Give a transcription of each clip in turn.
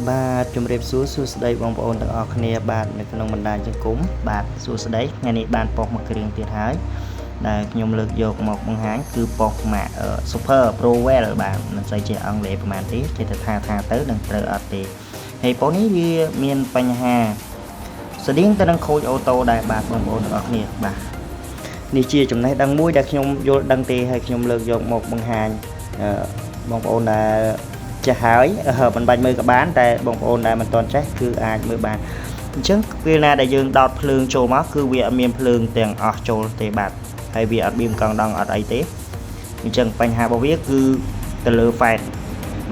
បាទជំរាបសួរសួស្តីបងប្អូនទាំងអស់គ្នាបាទនៅក្នុងបណ្ដាញសង្គមបាទសួស្តីថ្ងៃនេះបានប៉ុសមួយគ្រឿងទៀតហើយដែលខ្ញុំលើកយកមកបង្ហាញគឺប៉ុសម៉ាក Super Pro Well បាទមិនសូវជាអង់គ្លេសប្រហែលទេគេថាទៅនឹងត្រូវអត់ទេហើយប៉ុសនេះវាមានបញ្ហាស្តៀងទៅនឹងខូចអូតូដែរបាទបងប្អូនទាំងអស់គ្នាបាទនេះជាចំណេះដឹងមួយដែលខ្ញុំយល់ដឹងទេហើយខ្ញុំលើកយកមកបង្ហាញបងប្អូនដែលចេះហើយមិនបាច់មើលក៏បានតែបងប្អូនដែលមិនទាន់ចេះគឺអាចមើលបានអញ្ចឹងពេលណាដែលយើងដោតភ្លើងចូលមកគឺវាអត់មានភ្លើងទាំងអស់ចូលទេបាទហើយវាអត់បៀមកង់ដងអត់អីទេអញ្ចឹងបញ្ហារបស់វាគឺទៅលើហ្វែត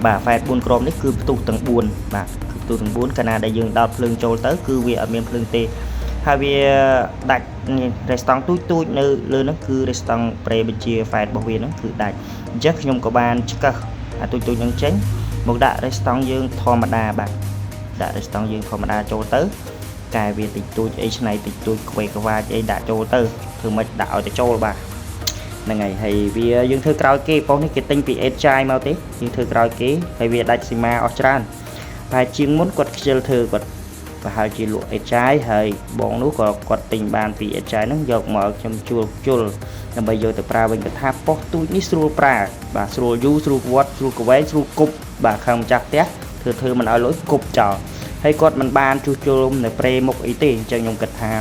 បាទហ្វែត4គ្រាប់នេះគឺផ្ទុះទាំង4បាទគឺផ្ទុះទាំង4កាលណាដែលយើងដោតភ្លើងចូលទៅគឺវាអត់មានភ្លើងទេហើយវាដាច់រេស្តង់ទូចនៅលើហ្នឹងគឺរេស្តង់ប្រេបញ្ជាហ្វែតរបស់វាហ្នឹងគឺដាច់អញ្ចឹងខ្ញុំក៏បានឆ្កឹះអាទូចហ្នឹងចេញមកដាក់រេស្តង់យើងធម្មតាបាទដាក់រេស្តង់យើងធម្មតាចូលទៅកែវាតិចតួចអីឆ្នៃតិចតួចខ្វេកខ្វាចអីដាក់ចូលទៅធ្វើម៉េចដាក់ឲ្យទៅចូលបាទហ្នឹងហើយវាយើងធ្វើក្រោយគេប៉ុសនេះគេទិញពី Edge មកទេយើងធ្វើក្រោយគេហើយវាដាច់ស៊ីម៉ាអស់ច្រើនតែជាងមុនគាត់ខ្ជិលធ្វើគាត់ប្រហែលជាលក់ Edge ហើយបងនោះក៏គាត់ទិញបានពី Edge ហ្នឹងយកមកខ្ញុំជួលដើម្បីយកទៅប្រើវិញគាត់ថាប៉ុសទូចនេះស្រួលប្រើបាទស្រួលយូរស្រួលវត្តស្រួលកវែងស្រួលគប់បាទខាងម្ចាស់ផ្ទះធ្វើមិនឲ្យលុយគប់ចោលហើយគាត់មិនបានជួសជុលនៅប្រេមុខអីទេអញ្ចឹងខ្ញុំគិតថា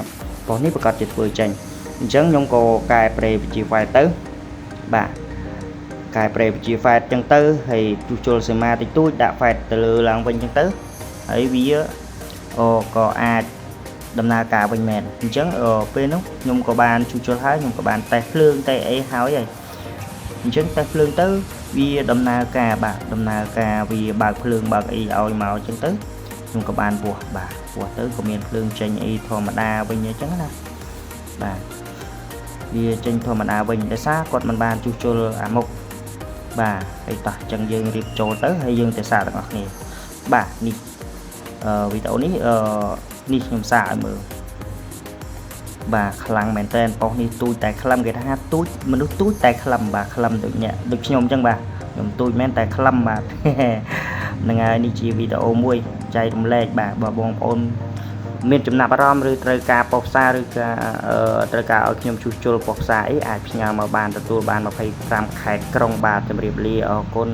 ប៉ុសនេះប្រកាសជាធ្វើចេញអញ្ចឹងខ្ញុំក៏កែប្រេវិជាហ្វែតទៅបាទកែប្រេវិជាហ្វែតអញ្ចឹងទៅហើយជួសជុលសីមាតិចតួចដាក់ហ្វែតទៅលើឡើងវិញអញ្ចឹងទៅហើយវាក៏អាចដំណើរការវិញមែនអញ្ចឹងពេលនោះខ្ញុំក៏បានជួសជុលហើយខ្ញុំក៏បានតេស្តភ្លើងតេស្តអីហើយអញ្ចឹងតេស្តភ្លើងទៅវាដំណើរការបាទដំណើរការវាបើកភ្លើងបើកអីឲ្យមកអញ្ចឹងទៅខ្ញុំក៏បានវាស់បាទវាស់ទៅក៏មានភ្លើងចេញអីធម្មតាវិញអញ្ចឹងណាបាទវាចេញធម្មតាវិញដោយសារគាត់មិនបានជួសជុលអាមុខបាទហើយតោះអញ្ចឹងយើងរៀបចូលទៅហើយយើងទៅសាកទាំងអស់គ្នាបាទនេះវីដេអូនេះនេះខ្ញុំសាកឲ្យមើលបាទខ្លាំងមែនតើប៉ុសនេះទូចតែក្លឹមគេថាទូចមនុស្សទូចតែក្លឹមបាទក្លឹមដូចខ្ញុំអញ្ចឹងបាទខ្ញុំទូចមែនតែក្លឹមបាទហ្នឹងហើយនេះជាវីដេអូមួយចែករំលែកបាទបើបងប្អូនមានចំណាប់អារម្មណ៍ឬត្រូវការប៉ុសផ្សារឬក៏ត្រូវការឲ្យខ្ញុំជួសជុលប៉ុសផ្សារអីអាចផ្ញើមកបានទទួលបាន25ខែក្រុងបាទជម្រាបលាអរគុណ